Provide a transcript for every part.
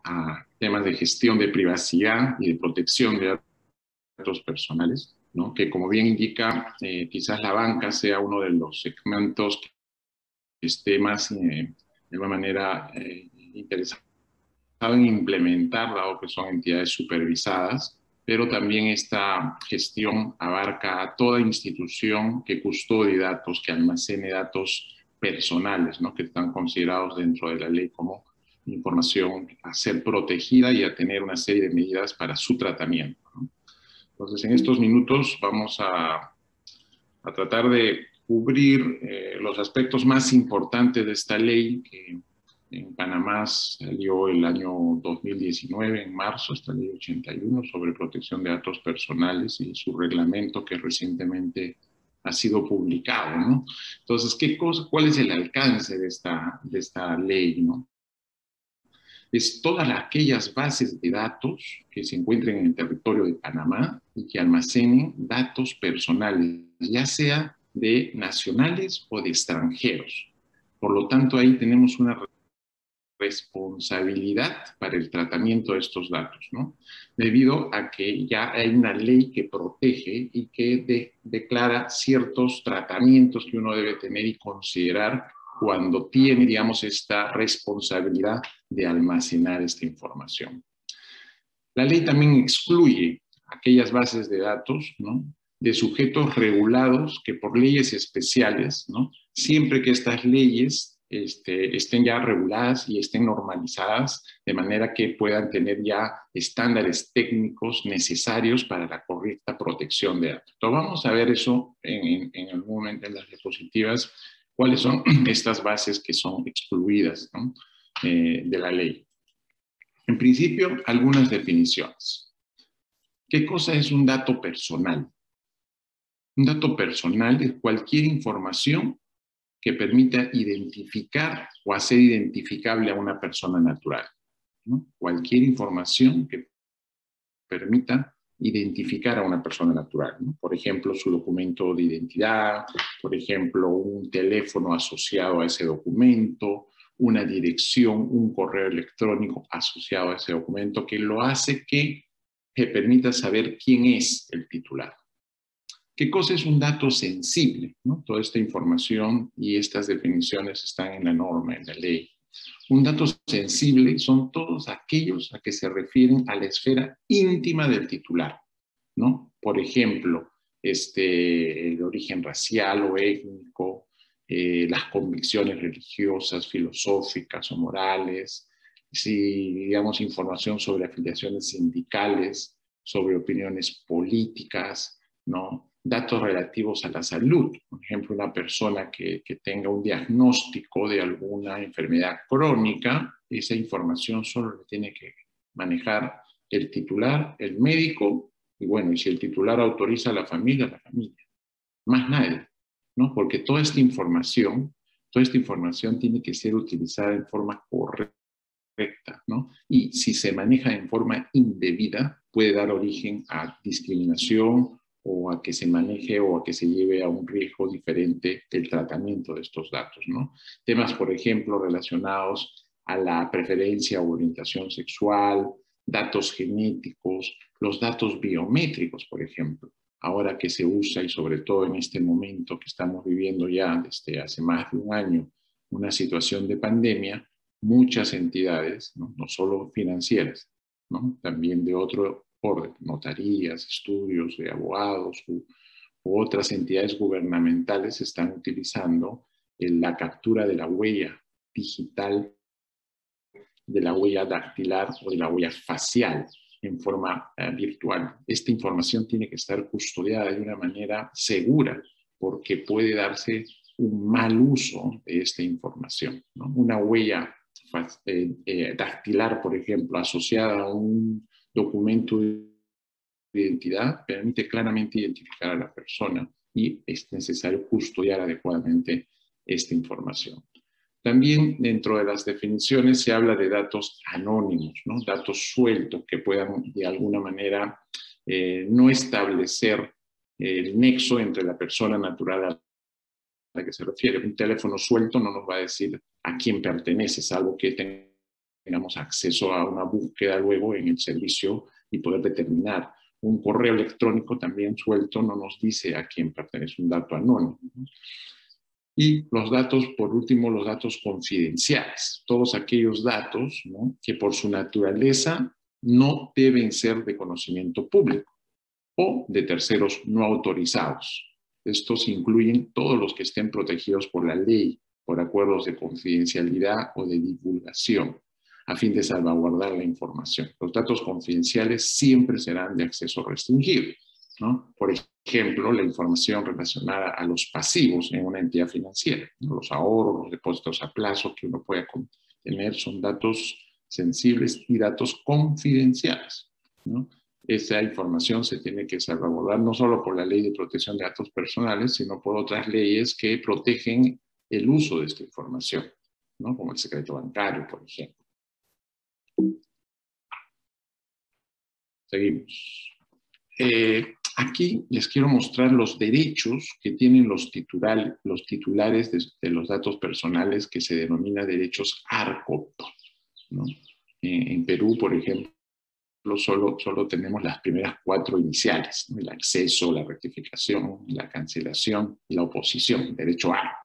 a temas de gestión de privacidad y de protección de datos personales, ¿no? Que como bien indica, quizás la banca sea uno de los segmentos que esté más de alguna manera interesado en implementar, dado que son entidades supervisadas, pero también esta gestión abarca a toda institución que custodie datos, que almacene datos personales, ¿no? Que están considerados dentro de la ley como información a ser protegida y a tener una serie de medidas para su tratamiento, ¿no? Entonces, en estos minutos vamos a tratar de cubrir los aspectos más importantes de esta ley que en Panamá salió el año 2019, en marzo, esta ley 81 sobre protección de datos personales y su reglamento que recientemente ha sido publicado, ¿no? Entonces, ¿cuál es el alcance de esta ley, ¿no? Es todas aquellas bases de datos que se encuentren en el territorio de Panamá y que almacenen datos personales, ya sea de nacionales o de extranjeros. Por lo tanto, ahí tenemos una responsabilidad para el tratamiento de estos datos, ¿no? Debido a que ya hay una ley que protege y que declara ciertos tratamientos que uno debe tener y considerar cuando tiene, digamos, esta responsabilidad de almacenar esta información. La ley también excluye aquellas bases de datos, ¿no?, de sujetos regulados que por leyes especiales, ¿no?, siempre que estas leyes estén ya reguladas y estén normalizadas de manera que puedan tener ya estándares técnicos necesarios para la correcta protección de datos. Entonces vamos a ver eso en algún momento en las diapositivas, cuáles son estas bases que son excluidas, ¿no?, de la ley. En principio, algunas definiciones. ¿Qué cosa es un dato personal? Un dato personal es cualquier información que permita identificar o hacer identificable a una persona natural, ¿no? Cualquier información que permita identificar a una persona natural, ¿no? Por ejemplo, su documento de identidad, por ejemplo, un teléfono asociado a ese documento, una dirección, un correo electrónico asociado a ese documento, que lo hace que permita saber quién es el titular. ¿Qué cosa es un dato sensible, ¿no? Toda esta información y estas definiciones están en la norma, en la ley. Un dato sensible son todos aquellos a que se refieren a la esfera íntima del titular, ¿no? Por ejemplo, el origen racial o étnico, las convicciones religiosas, filosóficas o morales, si, digamos, información sobre afiliaciones sindicales, sobre opiniones políticas, ¿no? Datos relativos a la salud, por ejemplo, una persona que tenga un diagnóstico de alguna enfermedad crónica, esa información solo la tiene que manejar el titular, el médico, y bueno, y si el titular autoriza a la familia, más nadie, ¿no? Porque toda esta información tiene que ser utilizada en forma correcta, ¿no? Y si se maneja en forma indebida, puede dar origen a discriminación o a que se maneje o a que se lleve a un riesgo diferente el tratamiento de estos datos, ¿no? Temas, por ejemplo, relacionados a la preferencia o orientación sexual, datos genéticos, los datos biométricos, por ejemplo, ahora que se usa y sobre todo en este momento que estamos viviendo ya desde hace más de un año una situación de pandemia, muchas entidades, ¿no?, no solo financieras, ¿no?, también de otro orden, notarías, estudios de abogados u otras entidades gubernamentales están utilizando la captura de la huella digital, de la huella dactilar o de la huella facial en forma virtual. Esta información tiene que estar custodiada de una manera segura porque puede darse un mal uso de esta información, ¿no? Una huella dactilar, por ejemplo, asociada a un documento de identidad, permite claramente identificar a la persona y es necesario custodiar adecuadamente esta información. También dentro de las definiciones se habla de datos anónimos, ¿no?, datos sueltos que puedan de alguna manera no establecer el nexo entre la persona natural a la que se refiere. Un teléfono suelto no nos va a decir a quién pertenece, salvo que tengamos acceso a una búsqueda luego en el servicio y poder determinar. Un correo electrónico también suelto no nos dice a quién pertenece un dato anónimo, ¿no? Y los datos, por último, los datos confidenciales. Todos aquellos datos, ¿no?, que por su naturaleza no deben ser de conocimiento público o de terceros no autorizados. Estos incluyen todos los que estén protegidos por la ley, por acuerdos de confidencialidad o de divulgación, a fin de salvaguardar la información. Los datos confidenciales siempre serán de acceso restringido, ¿no? Por ejemplo, la información relacionada a los pasivos en una entidad financiera, ¿no? Los ahorros, los depósitos a plazo que uno pueda tener son datos sensibles y datos confidenciales, ¿no? Esa información se tiene que salvaguardar no solo por la Ley de Protección de Datos Personales, sino por otras leyes que protegen el uso de esta información, ¿no?, como el secreto bancario, por ejemplo. Seguimos. Aquí les quiero mostrar los derechos que tienen los titulares de los datos personales, que se denomina derechos ARCO, ¿no? En Perú, por ejemplo, solo tenemos las primeras 4 iniciales, ¿no? El acceso, la rectificación, la cancelación y la oposición, el derecho A.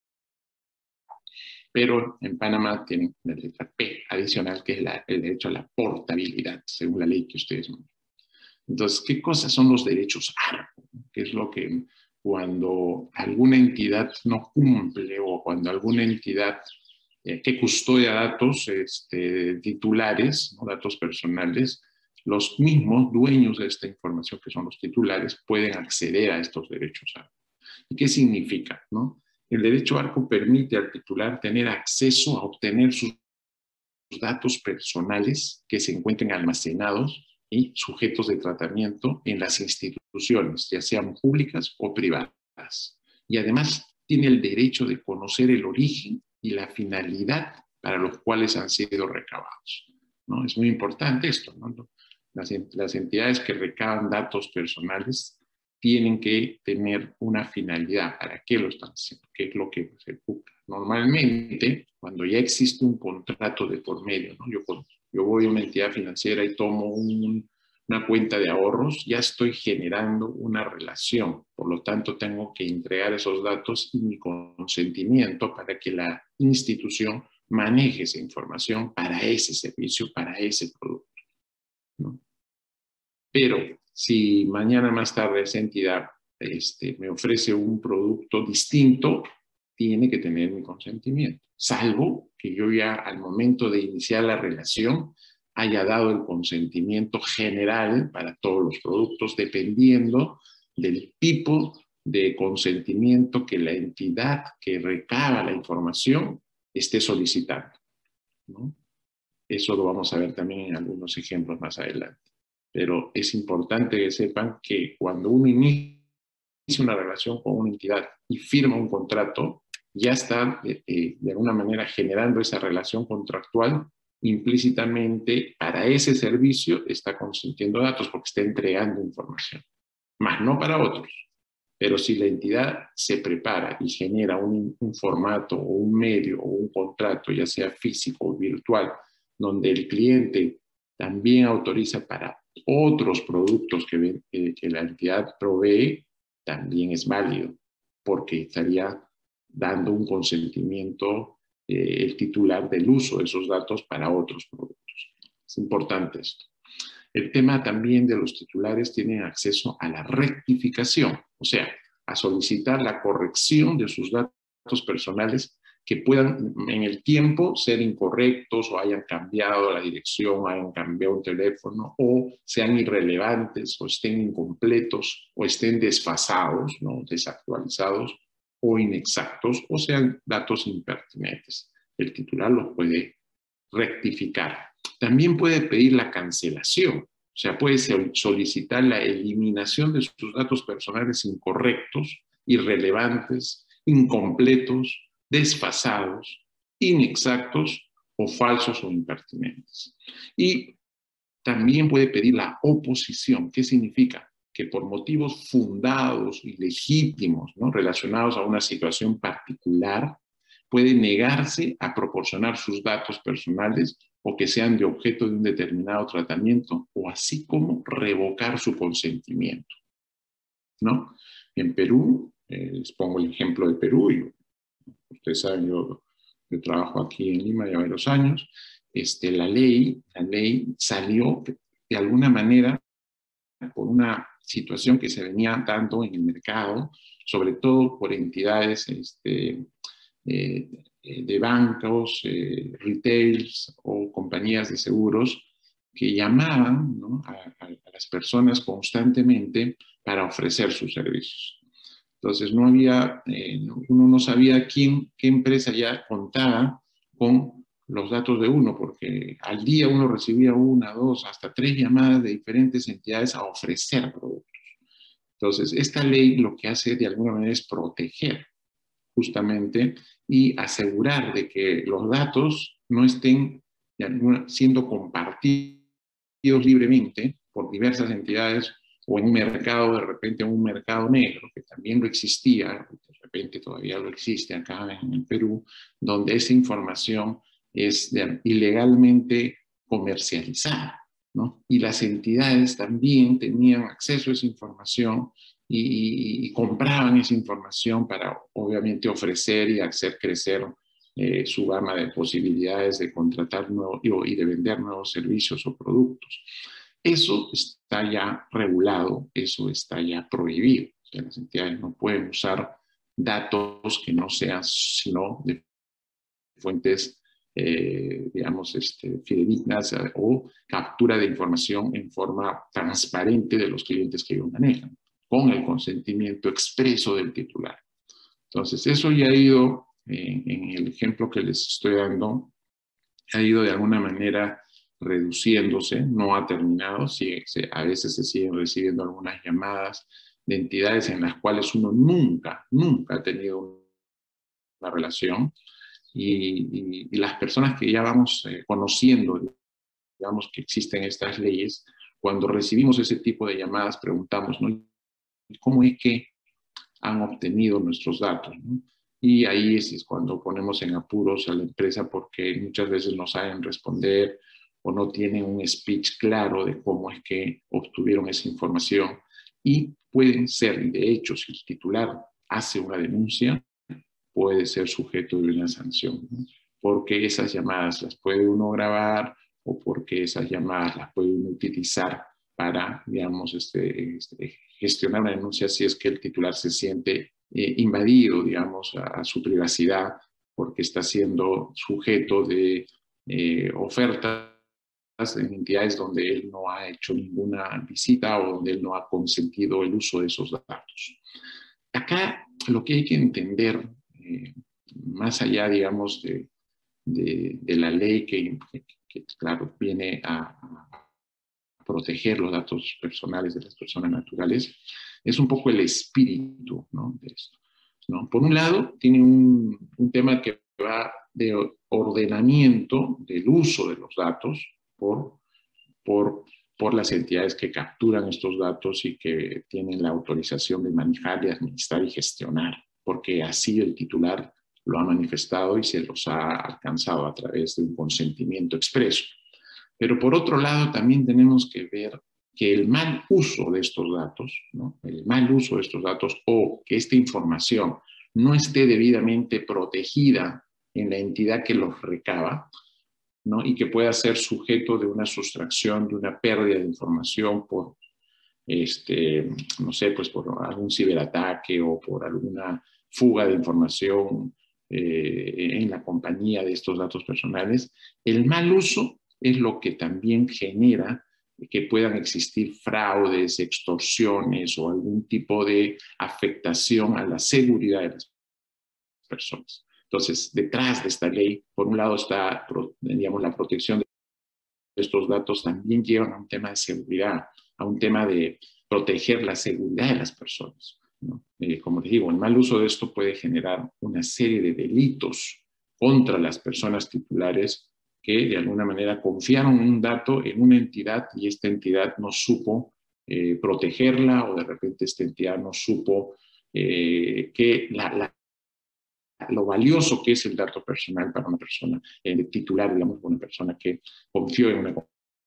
Pero en Panamá tienen la letra P adicional, que es el derecho a la portabilidad, según la ley que ustedes manejan. Entonces, ¿qué cosas son los derechos ARCO? ¿Qué es lo que cuando alguna entidad no cumple o cuando alguna entidad que custodia datos titulares, ¿no?, datos personales, los mismos dueños de esta información, que son los titulares, pueden acceder a estos derechos ARCO? ¿Y qué significa, no? El derecho ARCO permite al titular tener acceso a obtener sus datos personales que se encuentren almacenados y sujetos de tratamiento en las instituciones, ya sean públicas o privadas. Y además tiene el derecho de conocer el origen y la finalidad para los cuales han sido recabados, ¿no? Es muy importante esto, ¿no? Las entidades que recaban datos personales tienen que tener una finalidad. ¿Para qué lo están haciendo? ¿Qué es lo que se busca? Normalmente, cuando ya existe un contrato de por medio, ¿no? Yo voy a una entidad financiera y tomo una cuenta de ahorros, ya estoy generando una relación. Por lo tanto, tengo que entregar esos datos y mi consentimiento para que la institución maneje esa información para ese servicio, para ese producto, ¿no? Pero si mañana más tarde esa entidad me ofrece un producto distinto, tiene que tener mi consentimiento, salvo que yo ya al momento de iniciar la relación haya dado el consentimiento general para todos los productos, dependiendo del tipo de consentimiento que la entidad que recaba la información esté solicitando, ¿no? Eso lo vamos a ver también en algunos ejemplos más adelante. Pero es importante que sepan que cuando uno inicia una relación con una entidad y firma un contrato, ya está de alguna manera generando esa relación contractual implícitamente. Para ese servicio está consintiendo datos porque está entregando información, más no para otros. Pero si la entidad se prepara y genera un formato o un medio o un contrato, ya sea físico o virtual, donde el cliente también autoriza para otros productos que la entidad provee, también es válido, porque estaría dando un consentimiento el titular del uso de esos datos para otros productos. Es importante esto. El tema también de los titulares tienen acceso a la rectificación, o sea, a solicitar la corrección de sus datos personales que puedan en el tiempo ser incorrectos o hayan cambiado la dirección, o hayan cambiado un teléfono, o sean irrelevantes, o estén incompletos, o estén desfasados, ¿no?, desactualizados, o inexactos, o sean datos impertinentes. El titular los puede rectificar. También puede pedir la cancelación, o sea, puede solicitar la eliminación de sus datos personales incorrectos, irrelevantes, incompletos, desfasados, inexactos o falsos o impertinentes. Y también puede pedir la oposición. ¿Qué significa? Que por motivos fundados y legítimos, ¿no?, relacionados a una situación particular, puede negarse a proporcionar sus datos personales o que sean de objeto de un determinado tratamiento, o así como revocar su consentimiento, ¿no? En Perú, les pongo el ejemplo de Perú, y ustedes saben, yo trabajo aquí en Lima ya varios años. La ley salió de alguna manera por una situación que se venía dando en el mercado, sobre todo por entidades de bancos, retails o compañías de seguros que llamaban, ¿no?, a las personas constantemente para ofrecer sus servicios. Entonces no había, uno no sabía qué empresa ya contaba con los datos de uno, porque al día uno recibía una, dos, hasta tres llamadas de diferentes entidades a ofrecer productos. Entonces, esta ley lo que hace de alguna manera es proteger justamente y asegurar de que los datos no estén siendo compartidos libremente por diversas entidades o en un mercado, de repente en un mercado negro, que también lo existía, de repente todavía lo existe acá en el Perú, donde esa información es ilegalmente comercializada, ¿no? Y las entidades también tenían acceso a esa información y compraban esa información para, obviamente, ofrecer y hacer crecer su gama de posibilidades de contratar y de vender nuevos servicios o productos. Eso está ya regulado, eso está ya prohibido. O sea, las entidades no pueden usar datos que no sean sino de fuentes, digamos, fidedignas o captura de información en forma transparente de los clientes que ellos manejan, con el consentimiento expreso del titular. Entonces, eso ya ha ido, en el ejemplo que les estoy dando, ha ido de alguna manera reduciéndose, no ha terminado, a veces se siguen recibiendo algunas llamadas de entidades en las cuales uno nunca ha tenido una relación, y las personas que ya vamos conociendo, digamos, que existen estas leyes, cuando recibimos ese tipo de llamadas preguntamos, ¿no?, ¿cómo es que han obtenido nuestros datos, ¿no? Y ahí es cuando ponemos en apuros a la empresa, porque muchas veces no saben responder o no tienen un speech claro de cómo es que obtuvieron esa información. Y pueden ser, de hecho, si el titular hace una denuncia, puede ser sujeto de una sanción, ¿no? Porque esas llamadas las puede uno grabar, o porque esas llamadas las puede uno utilizar para, digamos, gestionar una denuncia si es que el titular se siente invadido, digamos, a su privacidad, porque está siendo sujeto de ofertas en entidades donde él no ha hecho ninguna visita o donde él no ha consentido el uso de esos datos. Acá lo que hay que entender, más allá, digamos, de la ley que, claro, viene a proteger los datos personales de las personas naturales, es un poco el espíritu, ¿no?, de esto, ¿no? Por un lado, tiene un tema que va de ordenamiento del uso de los datos por las entidades que capturan estos datos y que tienen la autorización de manejar, de administrar y gestionar, porque así el titular lo ha manifestado y se los ha alcanzado a través de un consentimiento expreso. Pero por otro lado, también tenemos que ver que el mal uso de estos datos, ¿no?, el mal uso de estos datos, o que esta información no esté debidamente protegida en la entidad que los recaba, ¿no?, y que pueda ser sujeto de una sustracción, de una pérdida de información por, no sé, pues por algún ciberataque o por alguna fuga de información en la compañía de estos datos personales. El mal uso es lo que también genera que puedan existir fraudes, extorsiones o algún tipo de afectación a la seguridad de las personas. Entonces, detrás de esta ley, por un lado está, digamos, la protección de estos datos, también llevan a un tema de seguridad, a un tema de proteger la seguridad de las personas, ¿no? Como les digo, el mal uso de esto puede generar una serie de delitos contra las personas titulares que de alguna manera confiaron un dato en una entidad y esta entidad no supo protegerla, o de repente esta entidad no supo que lo valioso que es el dato personal para una persona, el titular, digamos, una persona que confió en una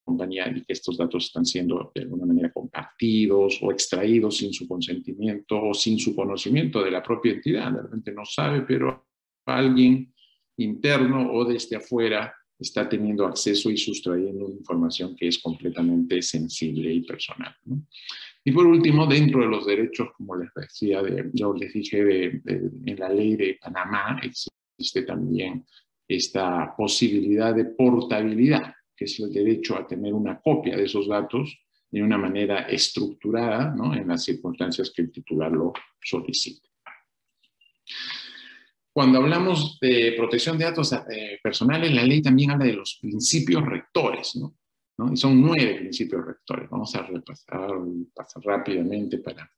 compañía y que estos datos están siendo de alguna manera compartidos o extraídos sin su consentimiento o sin su conocimiento de la propia entidad. De repente no sabe, pero alguien interno o desde afuera está teniendo acceso y sustrayendo información que es completamente sensible y personal, ¿no? Y por último, dentro de los derechos, como les decía, yo les dije, en la ley de Panamá existe también esta posibilidad de portabilidad, que es el derecho a tener una copia de esos datos de una manera estructurada, ¿no?, en las circunstancias que el titular lo solicite. Cuando hablamos de protección de datos personales, la ley también habla de los principios rectores, ¿no? Y son 9 principios rectores. Vamos a pasar rápidamente para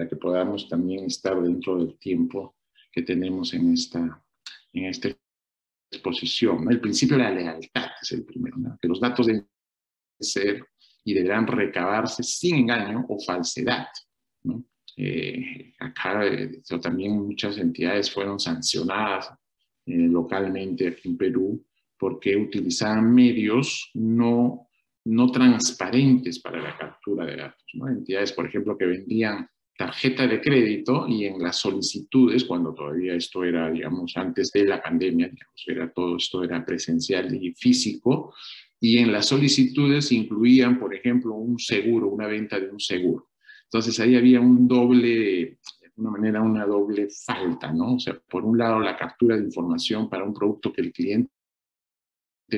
que podamos también estar dentro del tiempo que tenemos en esta exposición, ¿no? El principio de la lealtad es el primero, ¿no? Que los datos deben ser y deberán recabarse sin engaño o falsedad, ¿no? Acá también muchas entidades fueron sancionadas localmente aquí en Perú porque utilizaban medios no transparentes para la captura de datos, ¿no? Entidades, por ejemplo, que vendían tarjeta de crédito y en las solicitudes, cuando todavía esto era, digamos, antes de la pandemia, digamos, todo esto era presencial y físico, y en las solicitudes incluían, por ejemplo, un seguro, una venta de un seguro. Entonces ahí había de alguna manera, una doble falta, ¿no? O sea, por un lado, la captura de información para un producto que el cliente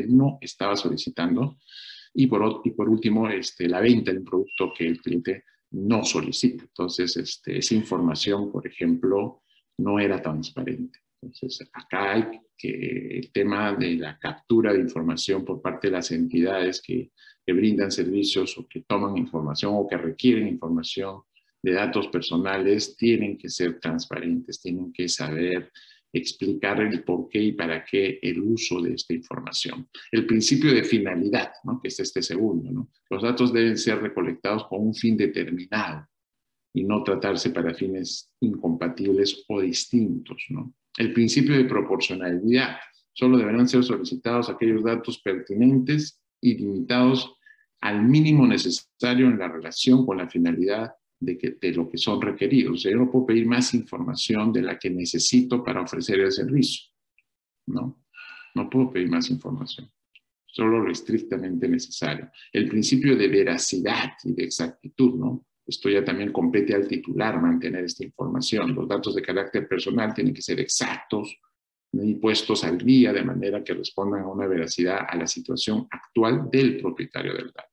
no estaba solicitando, y por último, la venta de un producto que el cliente no solicita. Entonces, esa información, por ejemplo, no era transparente. Entonces, acá hay que el tema de la captura de información por parte de las entidades que brindan servicios o que toman información o que requieren información de datos personales, tienen que ser transparentes, tienen que saber explicar el por qué y para qué el uso de esta información. El principio de finalidad, ¿no?, que es este segundo, ¿no? Los datos deben ser recolectados con un fin determinado y no tratarse para fines incompatibles o distintos, ¿no? El principio de proporcionalidad. Solo deberán ser solicitados aquellos datos pertinentes y limitados al mínimo necesario en la relación con la finalidad de lo que son requeridos. O sea, yo no puedo pedir más información de la que necesito para ofrecer el servicio, ¿no? No puedo pedir más información, solo lo estrictamente necesario. El principio de veracidad y de exactitud, ¿no? Esto ya también compete al titular mantener esta información. Los datos de carácter personal tienen que ser exactos y puestos al día de manera que respondan a una veracidad a la situación actual del propietario del dato.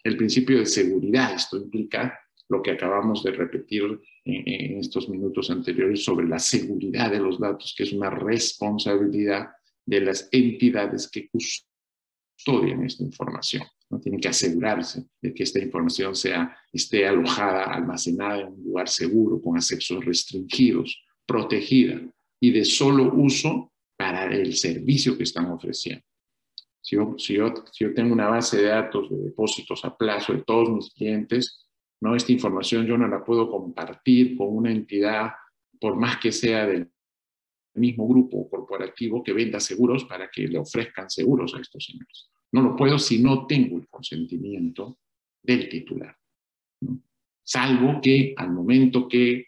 El principio de seguridad, esto implica lo que acabamos de repetir en estos minutos anteriores sobre la seguridad de los datos, que es una responsabilidad de las entidades que custodian esta información, ¿no? Tienen que asegurarse de que esta información esté alojada, almacenada en un lugar seguro, con accesos restringidos, protegida y de solo uso para el servicio que están ofreciendo. Si yo tengo una base de datos de depósitos a plazo de todos mis clientes, ¿no?, esta información yo no la puedo compartir con una entidad, por más que sea del mismo grupo corporativo que venda seguros para que le ofrezcan seguros a estos señores. No lo puedo si no tengo el consentimiento del titular, ¿no? Salvo que al momento que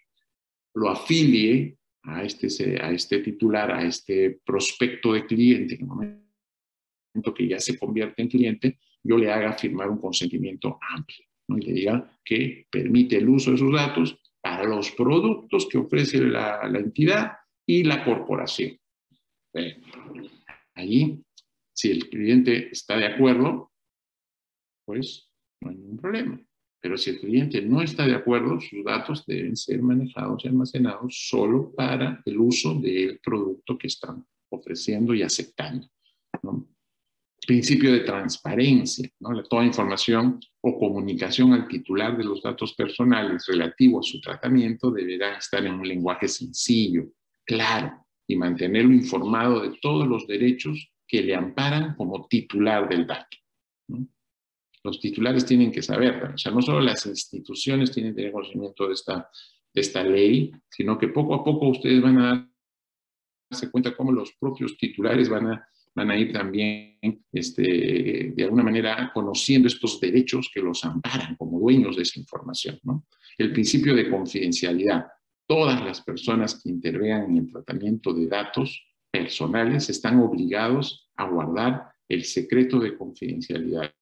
lo afilie a este titular, a este prospecto de cliente, en el momento que ya se convierte en cliente, yo le haga firmar un consentimiento amplio, ¿no?, y le diga que permite el uso de sus datos para los productos que ofrece la entidad y la corporación. Allí, si el cliente está de acuerdo, pues no hay ningún problema. Pero si el cliente no está de acuerdo, sus datos deben ser manejados y almacenados solo para el uso del producto que están ofreciendo y aceptando, ¿no? Principio de transparencia, ¿no? Toda información o comunicación al titular de los datos personales relativo a su tratamiento deberá estar en un lenguaje sencillo, claro, y mantenerlo informado de todos los derechos que le amparan como titular del dato, ¿no? Los titulares tienen que saber, o sea, no solo las instituciones tienen que tener conocimiento de esta ley, sino que poco a poco ustedes van a darse cuenta cómo los propios titulares van a ir también, de alguna manera, conociendo estos derechos que los amparan como dueños de esa información, ¿no? El principio de confidencialidad. Todas las personas que intervengan en el tratamiento de datos personales están obligados a guardar el secreto de confidencialidad.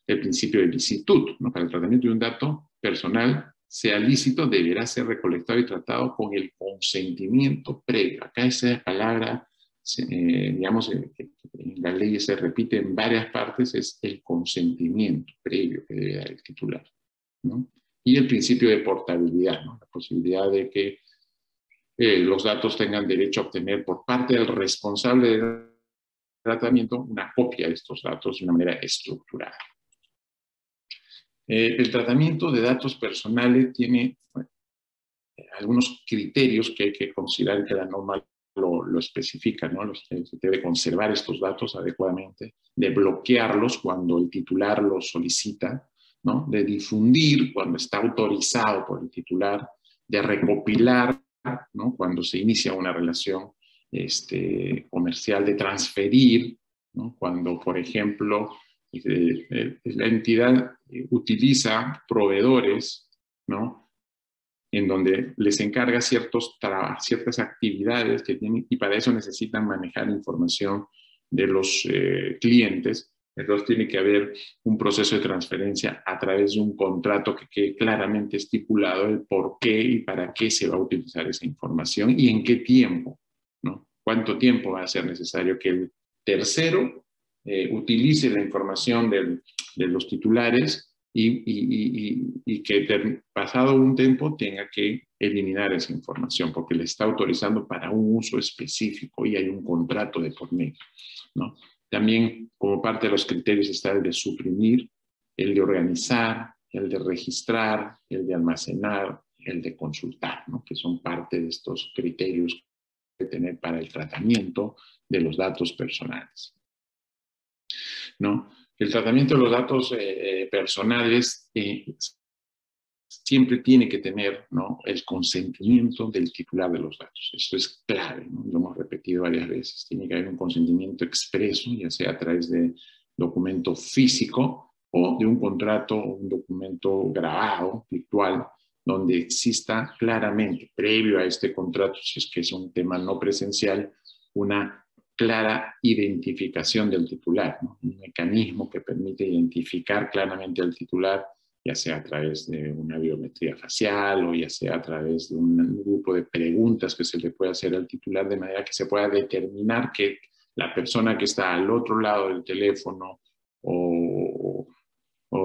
El principio de licitud, ¿no? Para el tratamiento de un dato personal, sea lícito, deberá ser recolectado y tratado con el consentimiento previo. Acá esa palabra, digamos, en la ley se repite en varias partes, es el consentimiento previo que debe dar el titular, ¿no? Y el principio de portabilidad, ¿no? La posibilidad de que los datos tengan derecho a obtener por parte del responsable del tratamiento una copia de estos datos de una manera estructurada. El tratamiento de datos personales tiene algunos criterios que hay que considerar, que la norma lo especifica, ¿no? Se debe conservar estos datos adecuadamente, de bloquearlos cuando el titular los solicita, ¿no? De difundir cuando está autorizado por el titular, de recopilar, ¿no? Cuando se inicia una relación comercial, de transferir, ¿no? Cuando, por ejemplo, la entidad utiliza proveedores, ¿no? En donde les encarga ciertas actividades que tienen, y para eso necesitan manejar información de los clientes. Entonces tiene que haber un proceso de transferencia a través de un contrato que quede claramente estipulado el por qué y para qué se va a utilizar esa información y en qué tiempo, ¿no? ¿Cuánto tiempo va a ser necesario que el tercero utilice la información de los titulares y que pasado un tiempo tenga que eliminar esa información porque le está autorizando para un uso específico y hay un contrato de por medio, ¿no? También como parte de los criterios está el de suprimir, el de organizar, el de registrar, el de almacenar, el de consultar, ¿no? Que son parte de estos criterios que tener para el tratamiento de los datos personales, ¿no? El tratamiento de los datos personales siempre tiene que tener, ¿no? El consentimiento del titular de los datos. Esto es clave, ¿no? Lo hemos repetido varias veces. Tiene que haber un consentimiento expreso, ya sea a través de documento físico o de un contrato o un documento grabado, virtual, donde exista claramente, previo a este contrato, si es que es un tema no presencial, una clara identificación del titular, ¿no? Un mecanismo que permite identificar claramente al titular, ya sea a través de una biometría facial o ya sea a través de un grupo de preguntas que se le puede hacer al titular de manera que se pueda determinar que la persona que está al otro lado del teléfono o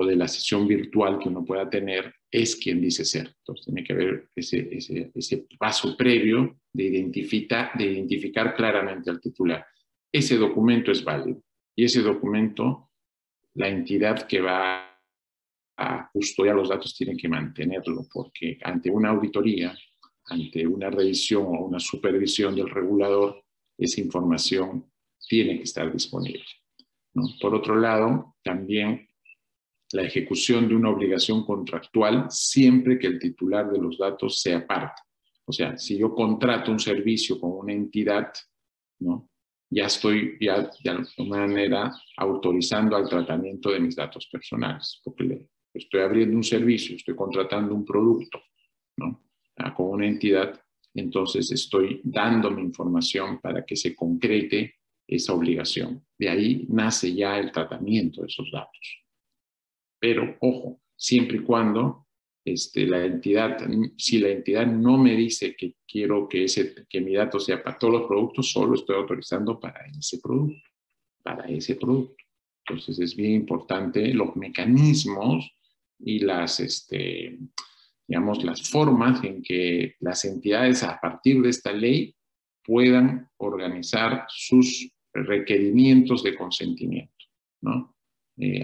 de la sesión virtual que uno pueda tener es quien dice ser. Entonces tiene que haber ese paso previo de identificar claramente al titular. Ese documento es válido y ese documento, la entidad que va a custodiar los datos tiene que mantenerlo porque ante una auditoría, ante una revisión o una supervisión del regulador, esa información tiene que estar disponible, ¿no? Por otro lado, también la ejecución de una obligación contractual siempre que el titular de los datos sea parte. O sea, si yo contrato un servicio con una entidad, ¿no? Ya estoy de alguna manera autorizando al tratamiento de mis datos personales, porque estoy abriendo un servicio, estoy contratando un producto, ¿no? Con una entidad, entonces estoy dando mi información para que se concrete esa obligación. De ahí nace ya el tratamiento de esos datos. Pero, ojo, siempre y cuando si la entidad no me dice que quiero que mi dato sea para todos los productos, solo estoy autorizando para ese producto. Entonces es bien importante los mecanismos y digamos, las formas en que las entidades a partir de esta ley puedan organizar sus requerimientos de consentimiento, ¿no?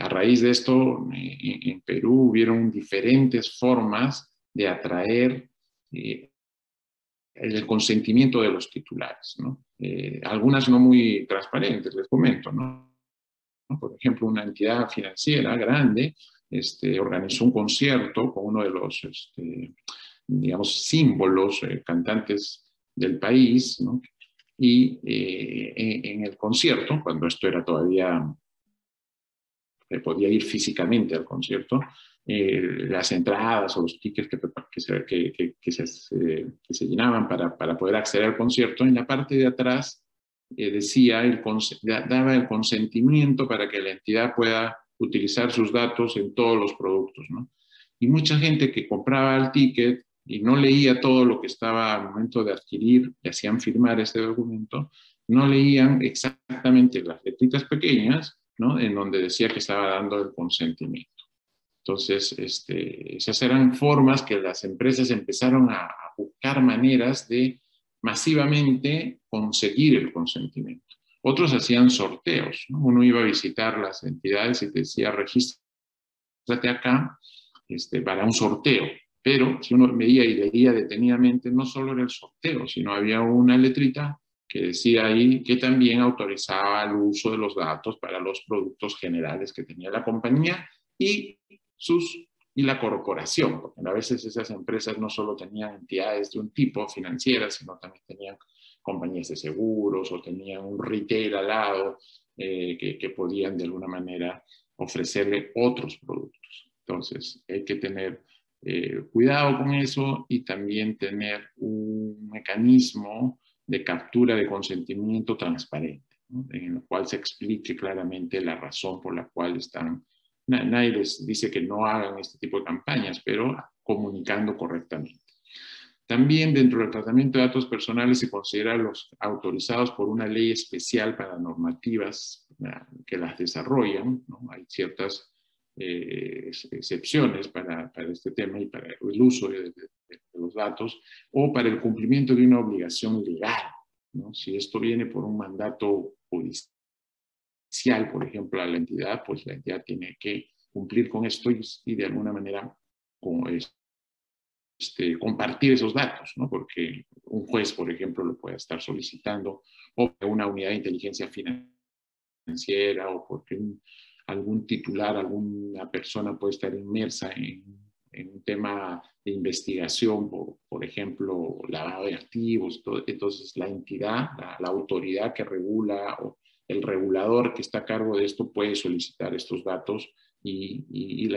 A raíz de esto, en Perú hubieron diferentes formas de atraer el consentimiento de los titulares, ¿no? Algunas no muy transparentes, les comento, ¿no? Por ejemplo, una entidad financiera grande organizó un concierto con uno de los, digamos, símbolos, cantantes del país, ¿no? Y en el concierto, cuando esto era todavía, podía ir físicamente al concierto, las entradas o los tickets que se llenaban para poder acceder al concierto, en la parte de atrás decía, daba el consentimiento para que la entidad pueda utilizar sus datos en todos los productos, ¿no? Y mucha gente que compraba el ticket y no leía todo lo que estaba al momento de adquirir, le hacían firmar este documento, no leían exactamente las letritas pequeñas, ¿no? En donde decía que estaba dando el consentimiento. Entonces, esas eran formas que las empresas empezaron a buscar maneras de masivamente conseguir el consentimiento. Otros hacían sorteos, ¿no? Uno iba a visitar las entidades y te decía, regístrate acá para un sorteo. Pero si uno veía y leía detenidamente, no solo era el sorteo, sino había una letrita que decía ahí que también autorizaba el uso de los datos para los productos generales que tenía la compañía y la corporación, porque a veces esas empresas no solo tenían entidades de un tipo financieras, sino también tenían compañías de seguros o tenían un retail al lado que podían de alguna manera ofrecerle otros productos. Entonces, hay que tener cuidado con eso y también tener un mecanismo de captura de consentimiento transparente, ¿no? En el cual se explique claramente la razón por la cual están. Nadie les dice que no hagan este tipo de campañas, pero comunicando correctamente. También dentro del tratamiento de datos personales se consideran los autorizados por una ley especial para normativas que las desarrollan, ¿no? Hay ciertas excepciones para este tema y para el uso de los datos o para el cumplimiento de una obligación legal, ¿no? Si esto viene por un mandato judicial, por ejemplo, a la entidad, pues la entidad tiene que cumplir con esto y de alguna manera compartir esos datos, ¿no? Porque un juez, por ejemplo, lo puede estar solicitando, o una unidad de inteligencia financiera, o porque algún titular, alguna persona puede estar inmersa en un tema de investigación, por ejemplo, lavado de activos. Entonces, la entidad, la autoridad que regula o el regulador que está a cargo de esto puede solicitar estos datos y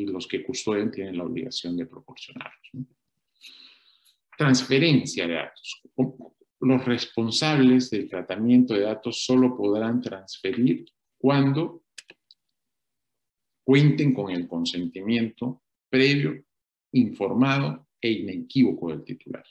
los que custodian tienen la obligación de proporcionarlos, ¿no? Transferencia de datos. Los responsables del tratamiento de datos solo podrán transferir cuando cuenten con el consentimiento previo, informado e inequívoco del titular.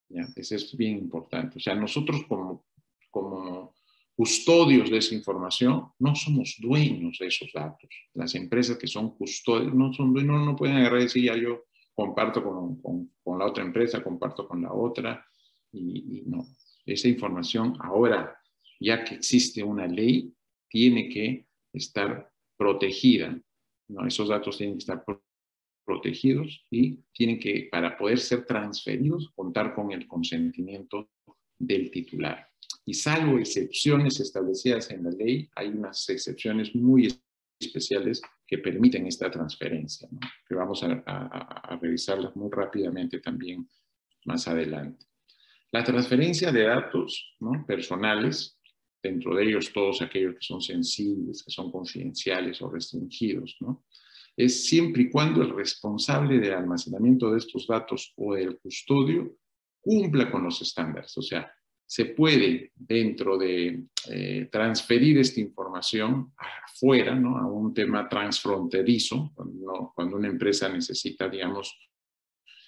¿Ya? Eso es bien importante. O sea, nosotros como custodios de esa información no somos dueños de esos datos. Las empresas que son custodios no son dueños, no pueden agarrar y decir, ya yo comparto con la otra empresa, comparto con la otra, y no. Esa información ahora, ya que existe una ley, tiene que estar protegida, ¿no? Esos datos tienen que estar protegidos y tienen que, para poder ser transferidos, contar con el consentimiento del titular. Y salvo excepciones establecidas en la ley, hay unas excepciones muy especiales que permiten esta transferencia, ¿no? Que vamos a revisarlas muy rápidamente también más adelante. La transferencia de datos, ¿no?, personales, dentro de ellos todos aquellos que son sensibles, que son confidenciales o restringidos, ¿no?, es siempre y cuando el responsable del almacenamiento de estos datos o del custodio cumpla con los estándares. O sea, se puede dentro de transferir esta información afuera, ¿no?, a un tema transfronterizo, cuando una empresa necesita, digamos,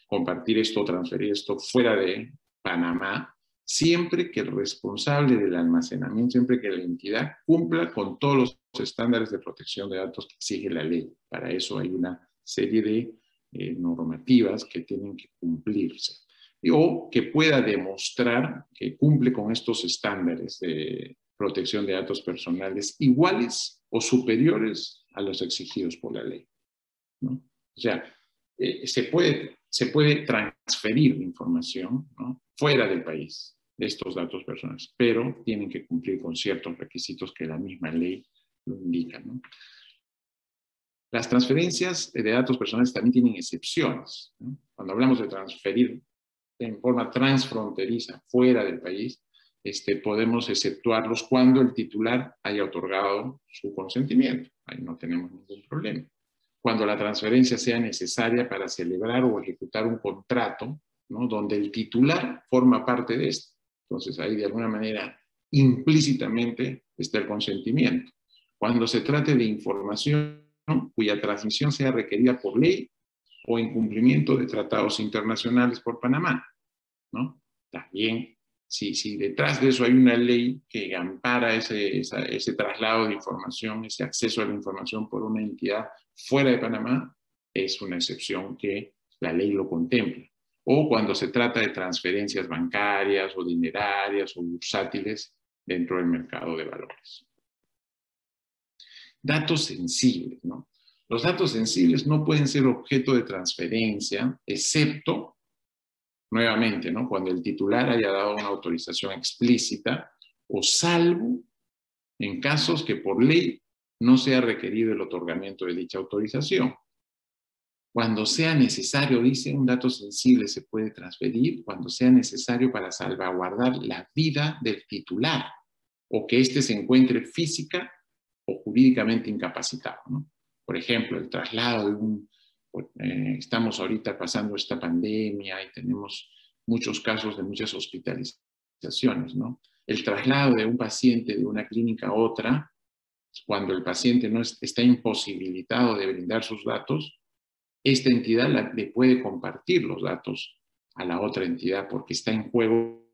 compartir esto o transferir esto fuera de Panamá, siempre que el responsable del almacenamiento, siempre que la entidad cumpla con todos los estándares de protección de datos que exige la ley. Para eso hay una serie de normativas que tienen que cumplirse. O que pueda demostrar que cumple con estos estándares de protección de datos personales iguales o superiores a los exigidos por la ley, ¿no? O sea, se puede transferir información, ¿no?, fuera del país de estos datos personales, pero tienen que cumplir con ciertos requisitos que la misma ley lo indica, ¿no? Las transferencias de datos personales también tienen excepciones, ¿no? Cuando hablamos de transferir en forma transfronteriza fuera del país, podemos exceptuarlos cuando el titular haya otorgado su consentimiento. Ahí no tenemos ningún problema. Cuando la transferencia sea necesaria para celebrar o ejecutar un contrato, ¿no?, donde el titular forma parte de esto. Entonces, ahí de alguna manera implícitamente está el consentimiento. Cuando se trate de información cuya transmisión sea requerida por ley o en cumplimiento de tratados internacionales por Panamá, ¿no? También, si detrás de eso hay una ley que ampara ese traslado de información, ese acceso a la información por una entidad fuera de Panamá, es una excepción que la ley lo contempla. O cuando se trata de transferencias bancarias o dinerarias o bursátiles dentro del mercado de valores. Datos sensibles, ¿no? Los datos sensibles no pueden ser objeto de transferencia, excepto, nuevamente, ¿no?, cuando el titular haya dado una autorización explícita o salvo en casos que por ley no sea requerido el otorgamiento de dicha autorización. Cuando sea necesario, dice, un dato sensible se puede transferir cuando sea necesario para salvaguardar la vida del titular o que éste se encuentre física o jurídicamente incapacitado, ¿no? Por ejemplo, el traslado de estamos ahorita pasando esta pandemia y tenemos muchos casos de muchas hospitalizaciones, ¿no? El traslado de un paciente de una clínica a otra, cuando el paciente no está imposibilitado de brindar sus datos, esta entidad le puede compartir los datos a la otra entidad porque está en juego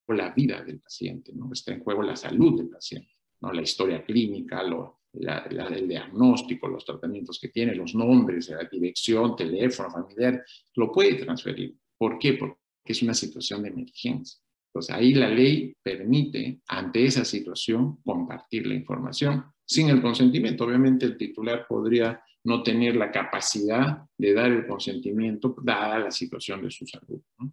la vida del paciente, ¿no? Está en juego la salud del paciente, ¿no? La historia clínica, el diagnóstico, los tratamientos que tiene, los nombres, la dirección, teléfono, familiar, lo puede transferir. ¿Por qué? Porque es una situación de emergencia. Entonces ahí la ley permite, ante esa situación, compartir la información sin el consentimiento. Obviamente el titular podría no tener la capacidad de dar el consentimiento dada la situación de su salud, ¿no?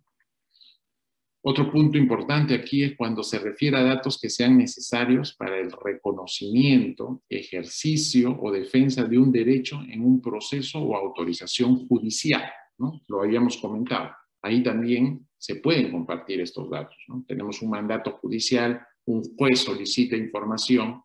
Otro punto importante aquí es cuando se refiere a datos que sean necesarios para el reconocimiento, ejercicio o defensa de un derecho en un proceso o autorización judicial, ¿no? Lo habíamos comentado. Ahí también se pueden compartir estos datos, ¿no? Tenemos un mandato judicial, un juez solicita información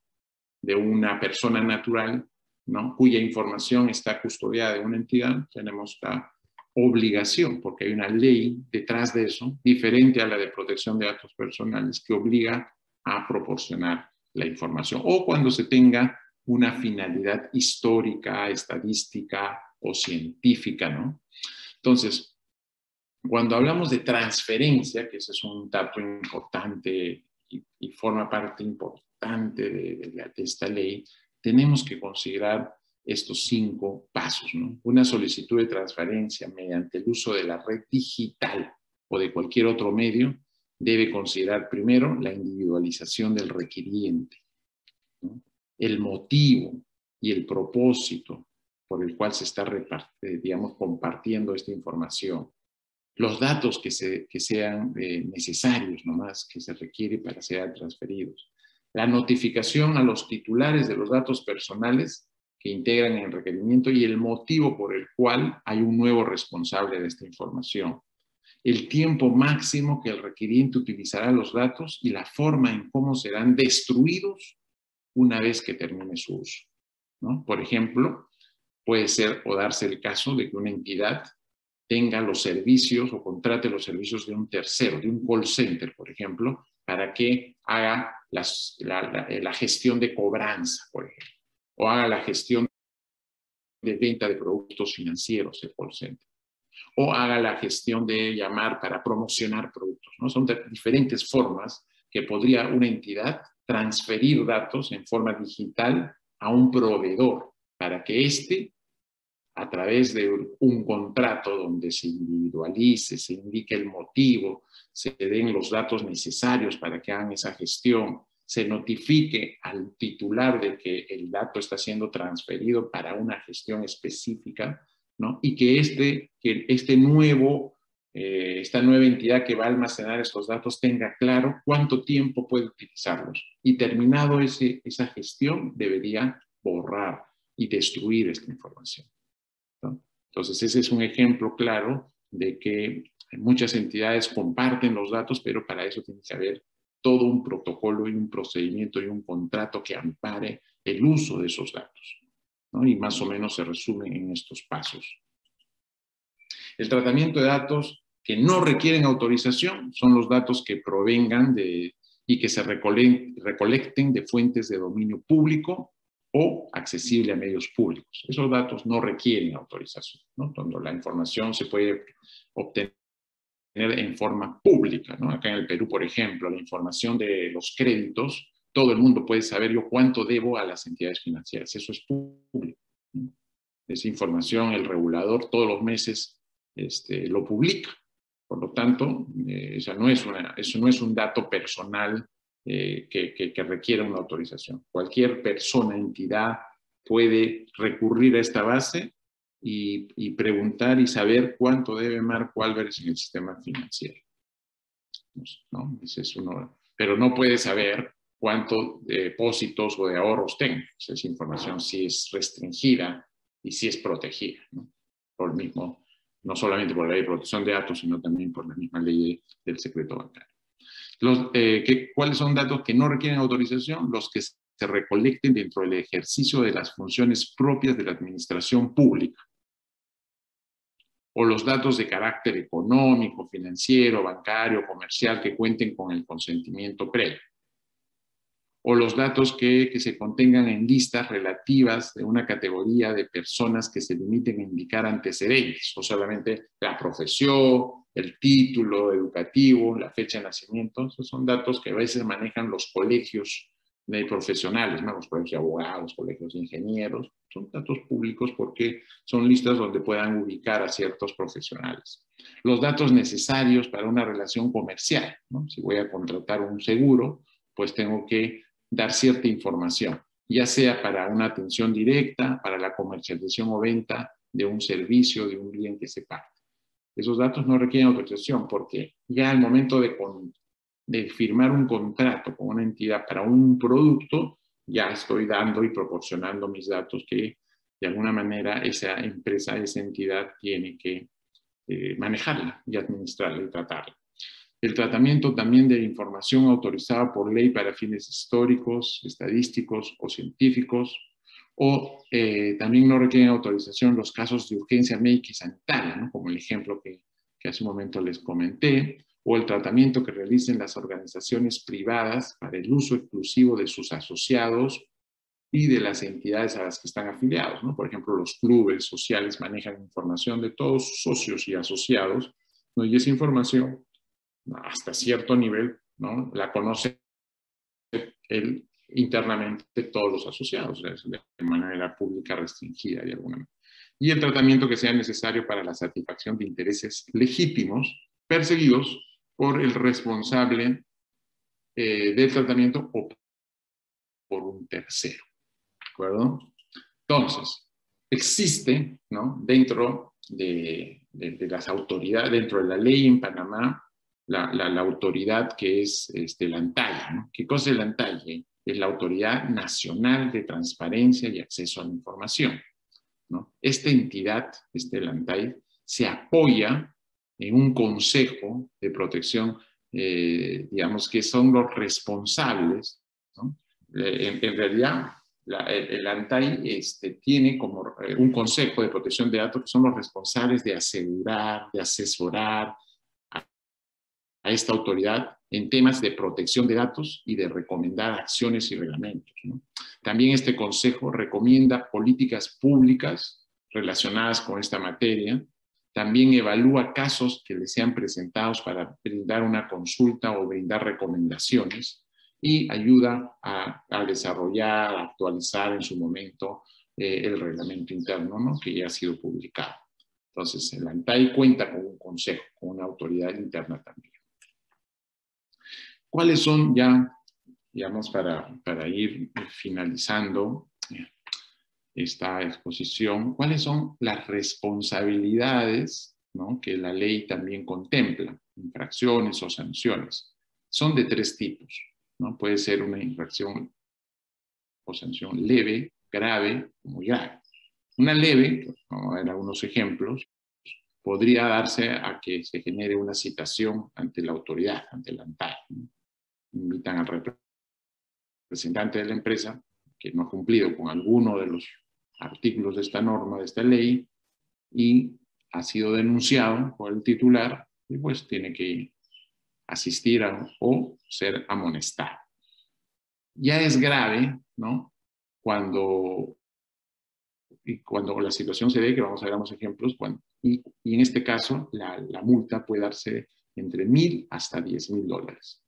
de una persona natural, ¿no?, cuya información está custodiada de una entidad. Tenemos la obligación, porque hay una ley detrás de eso, diferente a la de protección de datos personales, que obliga a proporcionar la información. O cuando se tenga una finalidad histórica, estadística o científica, ¿no? Entonces, cuando hablamos de transferencia, que ese es un dato importante y forma parte importante de esta ley, tenemos que considerar estos 5 pasos, ¿no? Una solicitud de transferencia mediante el uso de la red digital o de cualquier otro medio debe considerar primero la individualización del requiriente, ¿no?, el motivo y el propósito por el cual se está compartiendo esta información, los datos que sean necesarios nomás, que se requiere para ser transferidos, la notificación a los titulares de los datos personales que integran el requerimiento y el motivo por el cual hay un nuevo responsable de esta información, el tiempo máximo que el requiriente utilizará los datos y la forma en cómo serán destruidos una vez que termine su uso, ¿no? Por ejemplo, puede ser o darse el caso de que una entidad tenga los servicios o contrate los servicios de un tercero, de un call center, por ejemplo, para que haga la gestión de cobranza, por ejemplo, o haga la gestión de venta de productos financieros, el call center, o haga la gestión de llamar para promocionar productos, ¿no? Son diferentes formas que podría una entidad transferir datos en forma digital a un proveedor para que éste, a través de un contrato donde se individualice, se indique el motivo, se den los datos necesarios para que hagan esa gestión, se notifique al titular de que el dato está siendo transferido para una gestión específica, ¿no? Y que esta nueva entidad que va a almacenar estos datos tenga claro cuánto tiempo puede utilizarlos. Y terminado esa gestión, debería borrar y destruir esta información, ¿no? Entonces, ese es un ejemplo claro de que Muchas entidades comparten los datos, pero para eso tiene que haber todo un protocolo y un procedimiento y un contrato que ampare el uso de esos datos, ¿no? Y más o menos se resumen en estos pasos. El tratamiento de datos que no requieren autorización son los datos que provengan y que se recolecten de fuentes de dominio público o accesible a medios públicos. Esos datos no requieren autorización, ¿no? Cuando la información se puede obtener en forma pública, ¿no? Acá en el Perú, por ejemplo, la información de los créditos, todo el mundo puede saber yo cuánto debo a las entidades financieras. Eso es público, ¿no? Esa información el regulador todos los meses lo publica. Por lo tanto, eso no es un dato personal que requiera una autorización. Cualquier persona, entidad, puede recurrir a esta base y preguntar y saber cuánto debe Marco Álvarez en el sistema financiero, ¿no? Ese es uno, pero no puede saber cuánto de depósitos o de ahorros tenga. Esa información sí es restringida y sí es protegida, ¿no? Por el mismo, no solamente por la ley de protección de datos, sino también por la misma ley del secreto bancario. ¿Cuáles son datos que no requieren autorización? Los que se recolecten dentro del ejercicio de las funciones propias de la administración pública, o los datos de carácter económico, financiero, bancario, comercial que cuenten con el consentimiento previo, o los datos que se contengan en listas relativas de una categoría de personas que se limiten a indicar antecedentes, o solamente la profesión, el título educativo, la fecha de nacimiento. Esos son datos que a veces manejan los colegios de profesionales, ¿no? Los colegios de abogados, colegios de ingenieros. Son datos públicos porque son listas donde puedan ubicar a ciertos profesionales. Los datos necesarios para una relación comercial, ¿no? Si voy a contratar un seguro, pues tengo que dar cierta información, ya sea para una atención directa, para la comercialización o venta de un servicio, de un bien que se paga. Esos datos no requieren autorización porque ya al momento de firmar un contrato con una entidad para un producto, ya estoy dando y proporcionando mis datos que de alguna manera esa empresa, esa entidad tiene que manejarla y administrarla y tratarla. El tratamiento también de información autorizada por ley para fines históricos, estadísticos o científicos, o también no requieren autorización los casos de urgencia médica y sanitaria, ¿no? Como el ejemplo que hace un momento les comenté, o el tratamiento que realicen las organizaciones privadas para el uso exclusivo de sus asociados y de las entidades a las que están afiliados, ¿no? Por ejemplo, los clubes sociales manejan información de todos sus socios y asociados, ¿no? Y esa información hasta cierto nivel, ¿no? La conoce él internamente todos los asociados, de manera pública restringida de alguna manera. Y el tratamiento que sea necesario para la satisfacción de intereses legítimos perseguidos por el responsable del tratamiento o por un tercero. ¿De acuerdo? Entonces, existe, ¿no? Dentro de las autoridades, dentro de la ley en Panamá, la autoridad que es la ANTAI, ¿no? ¿Qué cosa es la ANTAI? Es la Autoridad Nacional de Transparencia y Acceso a la Información, ¿no? Esta entidad, la ANTAI, se apoya en un consejo de protección, digamos que son los responsables, ¿no? En realidad, el ANTAI tiene como un consejo de protección de datos que son los responsables de asegurar, de asesorar a esta autoridad en temas de protección de datos y de recomendar acciones y reglamentos, ¿no? También este consejo recomienda políticas públicas relacionadas con esta materia. También evalúa casos que le sean presentados para brindar una consulta o brindar recomendaciones y ayuda a desarrollar, a actualizar en su momento el reglamento interno, ¿no? Que ya ha sido publicado. Entonces, el ANTAI cuenta con un consejo, con una autoridad interna también. ¿Cuáles son ya, digamos, para ir finalizando esta exposición, cuáles son las responsabilidades, ¿no? Que la ley también contempla, infracciones o sanciones? Son de tres tipos, ¿no? Puede ser una infracción o sanción leve, grave o muy grave. Una leve, vamos a ver algunos ejemplos, podría darse a que se genere una citación ante la autoridad, ante la ANTAD, ¿no? Invitan al representante de la empresa que no ha cumplido con alguno de los artículos de esta norma, de esta ley, y ha sido denunciado por el titular, y pues tiene que asistir o ser amonestado. Ya es grave, ¿no? Cuando la situación se dé, que vamos a ver unos ejemplos, y en este caso la multa puede darse entre $1,000 hasta $10,000.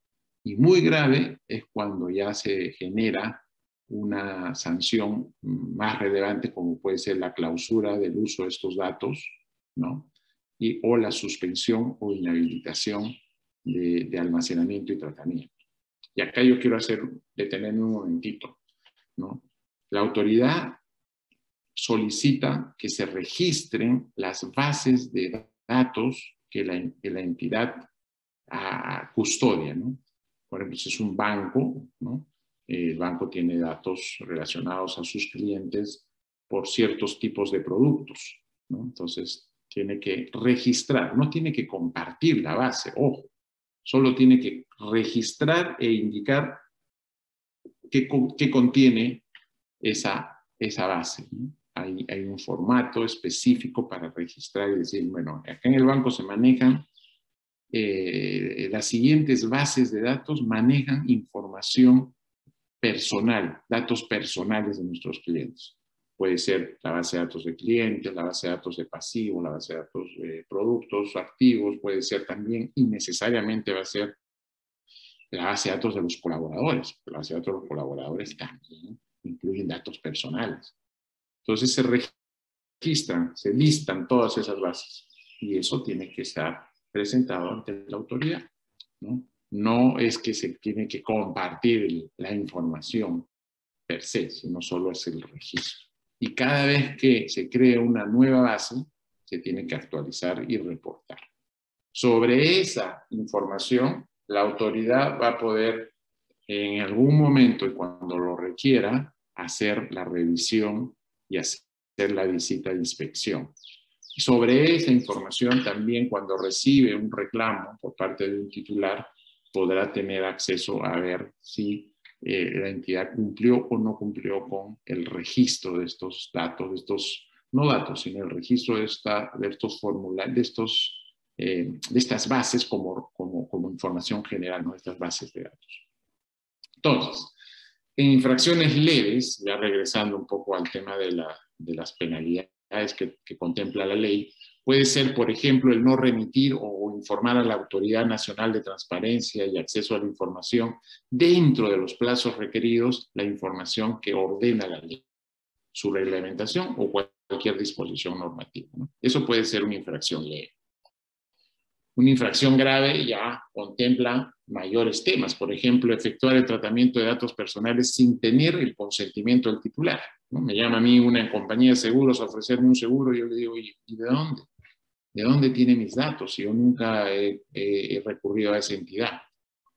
Y muy grave es cuando ya se genera una sanción más relevante, como puede ser la clausura del uso de estos datos, ¿no? O la suspensión o inhabilitación de almacenamiento y tratamiento. Y acá yo quiero detenerme un momentito, ¿no? La autoridad solicita que se registren las bases de datos que la entidad custodia, ¿no? Por ejemplo, si es un banco, ¿no? El banco tiene datos relacionados a sus clientes por ciertos tipos de productos, ¿no? Entonces, tiene que registrar, no tiene que compartir la base, ojo, solo tiene que registrar e indicar qué contiene esa base, ¿no? Hay un formato específico para registrar y decir, bueno, acá en el banco se manejan las siguientes bases de datos, manejan información personal, datos personales de nuestros clientes. Puede ser la base de datos de clientes, la base de datos de pasivos, la base de datos de productos activos, puede ser también, y necesariamente va a ser la base de datos de los colaboradores. La base de datos de los colaboradores también incluyen datos personales. Entonces se registran, se listan todas esas bases y eso tiene que estar presentado ante la autoridad, ¿no? No es que se tiene que compartir la información per se, sino solo es el registro. Y cada vez que se crea una nueva base, se tiene que actualizar y reportar. Sobre esa información, la autoridad va a poder en algún momento y cuando lo requiera, hacer la revisión y hacer la visita de inspección. Sobre esa información también, cuando recibe un reclamo por parte de un titular, podrá tener acceso a ver si la entidad cumplió o no cumplió con el registro de estos datos, no datos, sino el registro de estos formularios, de estas bases como información general, ¿no? De estas bases de datos. Entonces, en infracciones leves, ya regresando un poco al tema de las penalidades que contempla la ley, puede ser, por ejemplo, el no remitir o informar a la Autoridad Nacional de Transparencia y Acceso a la Información dentro de los plazos requeridos la información que ordena la ley, su reglamentación o cualquier disposición normativa, ¿no? Eso puede ser una infracción leve. Una infracción grave ya contempla mayores temas, por ejemplo, efectuar el tratamiento de datos personales sin tener el consentimiento del titular, ¿no? Me llama a mí una compañía de seguros a ofrecerme un seguro y yo le digo, ¿y de dónde? ¿De dónde tiene mis datos? Si yo nunca he recurrido a esa entidad.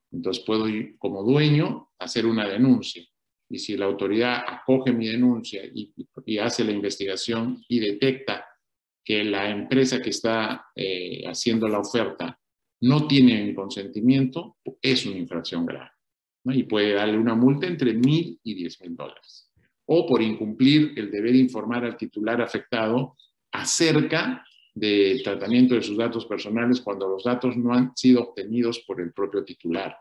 Entonces puedo ir como dueño a hacer una denuncia. Y si la autoridad acoge mi denuncia y hace la investigación y detecta que la empresa que está haciendo la oferta no tiene mi consentimiento, es una infracción grave, ¿no? Y puede darle una multa entre $1,000 y $10,000. O por incumplir el deber informar al titular afectado acerca del tratamiento de sus datos personales cuando los datos no han sido obtenidos por el propio titular,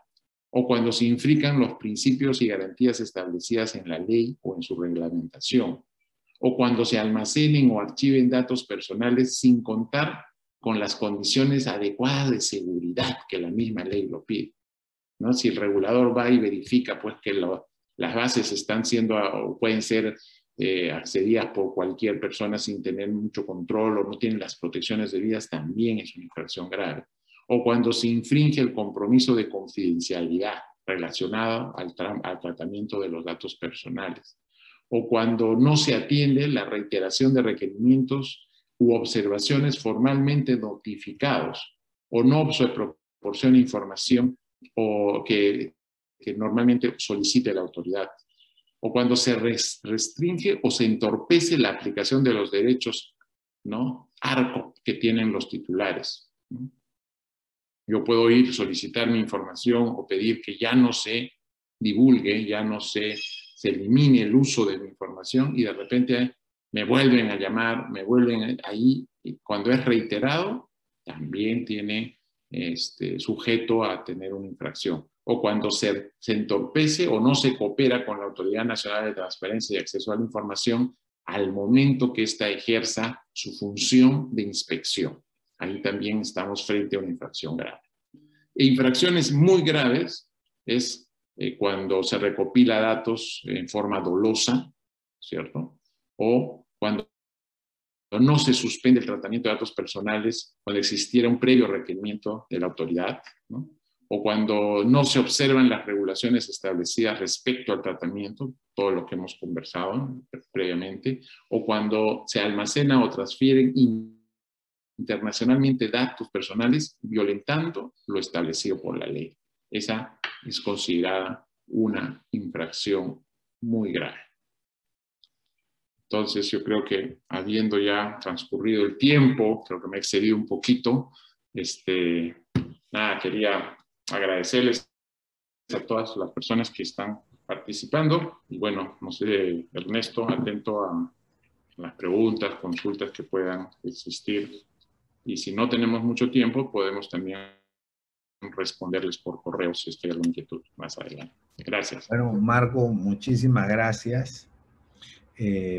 o cuando se infrinjan los principios y garantías establecidas en la ley o en su reglamentación, o cuando se almacenen o archiven datos personales sin contar con las condiciones adecuadas de seguridad que la misma ley lo pide, ¿no? Si el regulador va y verifica pues, que las bases están siendo o pueden ser accedidas por cualquier persona sin tener mucho control o no tienen las protecciones debidas, también es una infracción grave. O cuando se infringe el compromiso de confidencialidad relacionado al tratamiento de los datos personales. O cuando no se atiende la reiteración de requerimientos u observaciones formalmente notificados, o no se proporciona información o que normalmente solicite la autoridad, o cuando se restringe o se entorpece la aplicación de los derechos, ¿no? arco que tienen los titulares, ¿no? Yo puedo ir, solicitar mi información o pedir que ya no se divulgue, ya no se elimine el uso de mi información, y de repente me vuelven a llamar, me vuelven ahí, y cuando es reiterado, también tiene sujeto a tener una infracción. O cuando se entorpece o no se coopera con la Autoridad Nacional de Transparencia y Acceso a la Información al momento que ésta ejerza su función de inspección. Ahí también estamos frente a una infracción grave. E infracciones muy graves es cuando se recopila datos en forma dolosa, ¿cierto? O cuando no se suspende el tratamiento de datos personales cuando existiera un previo requerimiento de la autoridad, ¿no? O cuando no se observan las regulaciones establecidas respecto al tratamiento, todo lo que hemos conversado previamente, o cuando se almacena o transfieren internacionalmente datos personales violentando lo establecido por la ley. Esa es considerada una infracción muy grave. Entonces, yo creo que habiendo ya transcurrido el tiempo, creo que me he excedido un poquito, nada, quería agradecerles a todas las personas que están participando. Y bueno, no sé, Ernesto, atento a las preguntas, consultas que puedan existir. Y si no tenemos mucho tiempo, podemos también responderles por correo si es que hay alguna inquietud más adelante. Gracias. Bueno, Marco, muchísimas gracias.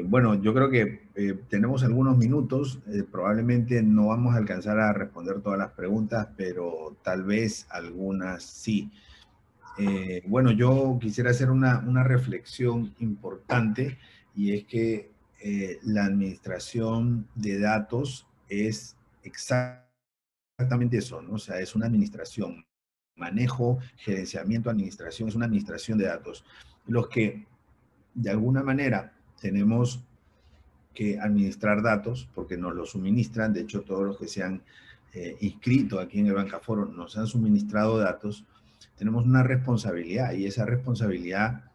Bueno, yo creo que tenemos algunos minutos. Probablemente no vamos a alcanzar a responder todas las preguntas, pero tal vez algunas sí. Bueno, yo quisiera hacer una reflexión importante, y es que la administración de datos es exactamente eso, ¿no? O sea, es una administración. Manejo, gerenciamiento, administración, es una administración de datos. Los que de alguna manera tenemos que administrar datos porque nos los suministran. De hecho, todos los que se han inscrito aquí en el Bancaforo nos han suministrado datos. Tenemos una responsabilidad, y esa responsabilidad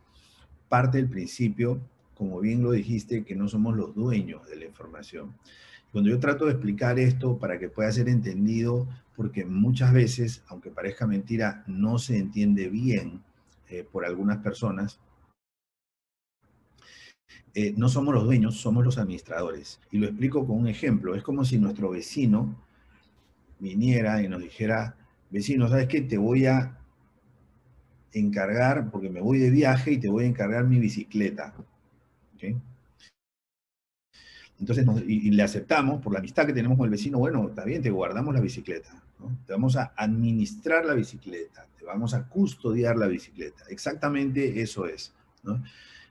parte del principio, como bien lo dijiste, que no somos los dueños de la información. Cuando yo trato de explicar esto para que pueda ser entendido, porque muchas veces, aunque parezca mentira, no se entiende bien por algunas personas, no somos los dueños, somos los administradores. Y lo explico con un ejemplo. Es como si nuestro vecino viniera y nos dijera: vecino, ¿sabes qué? Te voy a encargar, porque me voy de viaje, y te voy a encargar mi bicicleta. ¿Okay? Entonces, y le aceptamos por la amistad que tenemos con el vecino. Bueno, está bien, te guardamos la bicicleta, ¿no? Te vamos a administrar la bicicleta, te vamos a custodiar la bicicleta. Exactamente eso es, ¿no?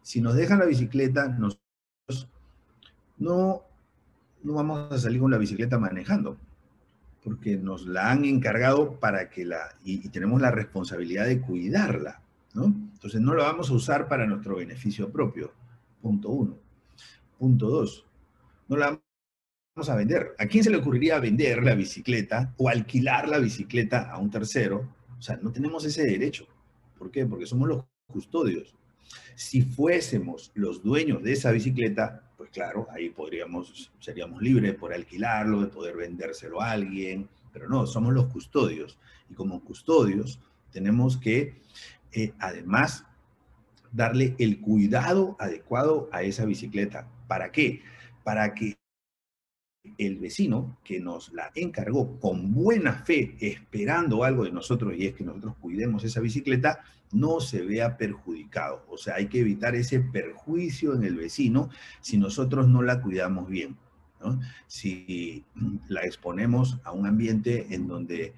Si nos dejan la bicicleta, nosotros no vamos a salir con la bicicleta manejando, porque nos la han encargado para que y tenemos la responsabilidad de cuidarla, ¿no? Entonces no la vamos a usar para nuestro beneficio propio, punto 1. Punto 2, no la vamos a vender. ¿A quién se le ocurriría vender la bicicleta o alquilar la bicicleta a un tercero? O sea, no tenemos ese derecho. ¿Por qué? Porque somos los custodios. Si fuésemos los dueños de esa bicicleta, pues claro, ahí seríamos libres por alquilarlo, de poder vendérselo a alguien, pero no, somos los custodios. Y como custodios tenemos que, además, darle el cuidado adecuado a esa bicicleta. ¿Para qué? Para que el vecino que nos la encargó con buena fe, esperando algo de nosotros, y es que nosotros cuidemos esa bicicleta, no se vea perjudicado. O sea, hay que evitar ese perjuicio en el vecino si nosotros no la cuidamos bien, ¿no? Si la exponemos a un ambiente en donde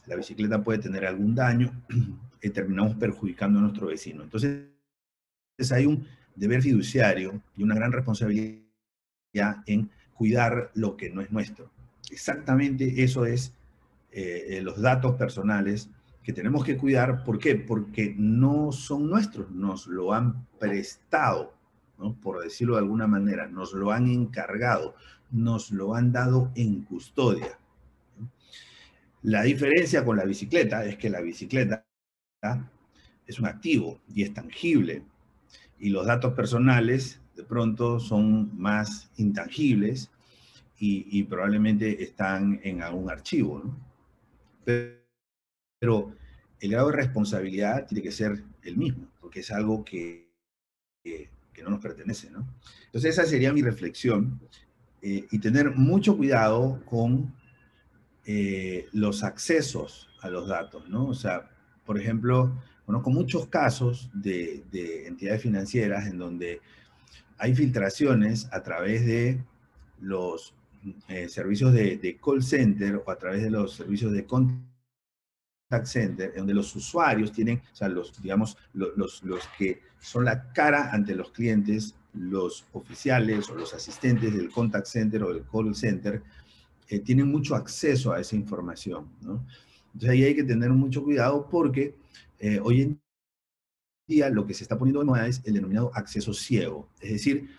la bicicleta puede tener algún daño, terminamos perjudicando a nuestro vecino. Entonces, hay un deber fiduciario y una gran responsabilidad en cuidar lo que no es nuestro. Exactamente eso es los datos personales que tenemos que cuidar. ¿Por qué? Porque no son nuestros, nos lo han prestado, ¿no? Por decirlo de alguna manera, nos lo han encargado, nos lo han dado en custodia. La diferencia con la bicicleta es que la bicicleta es un activo y es tangible, y los datos personales de pronto son más intangibles, y probablemente están en algún archivo, ¿no? Pero el grado de responsabilidad tiene que ser el mismo, porque es algo que no nos pertenece, ¿no? Entonces esa sería mi reflexión, y tener mucho cuidado con los accesos a los datos, ¿no? O sea, por ejemplo, conozco muchos casos de entidades financieras en donde hay filtraciones a través de los servicios de call center o a través de los servicios de contact center, en donde los usuarios tienen, o sea, digamos, los que son la cara ante los clientes, los oficiales o los asistentes del contact center o del call center, tienen mucho acceso a esa información, ¿no? Entonces ahí hay que tener mucho cuidado porque hoy en día lo que se está poniendo de moda es el denominado acceso ciego. Es decir,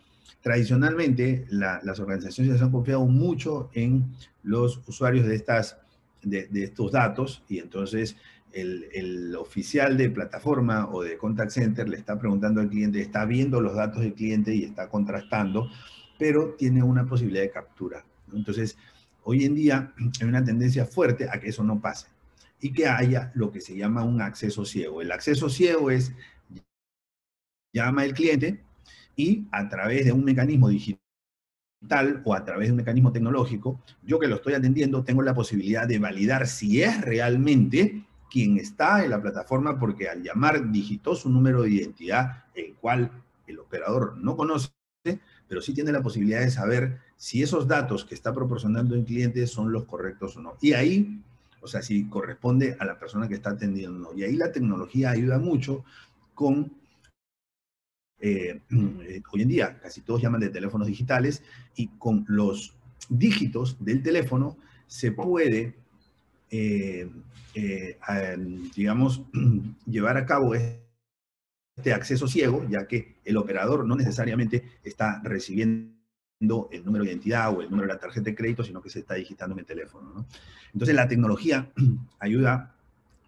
tradicionalmente las organizaciones se han confiado mucho en los usuarios de estos datos, y entonces el oficial de plataforma o de contact center le está preguntando al cliente, está viendo los datos del cliente y está contrastando, pero tiene una posibilidad de captura, ¿no? Entonces, hoy en día hay una tendencia fuerte a que eso no pase y que haya lo que se llama un acceso ciego. El acceso ciego es: llama el cliente y a través de un mecanismo digital o a través de un mecanismo tecnológico, yo que lo estoy atendiendo tengo la posibilidad de validar si es realmente quien está en la plataforma, porque al llamar digitó su número de identidad, el cual el operador no conoce, pero sí tiene la posibilidad de saber si esos datos que está proporcionando el cliente son los correctos o no. Y ahí, o sea, si corresponde a la persona que está atendiendo. Y ahí la tecnología ayuda mucho con hoy en día casi todos llaman de teléfonos digitales, y con los dígitos del teléfono se puede, digamos, llevar a cabo este acceso ciego, ya que el operador no necesariamente está recibiendo el número de identidad o el número de la tarjeta de crédito, sino que se está digitando en el teléfono, ¿no? Entonces la tecnología ayuda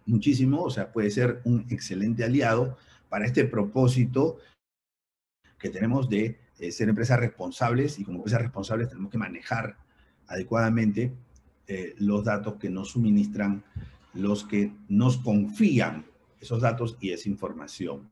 muchísimo, o sea, puede ser un excelente aliado para este propósito que tenemos de ser empresas responsables, y como empresas responsables tenemos que manejar adecuadamente los datos que nos suministran los que nos confían esos datos y esa información.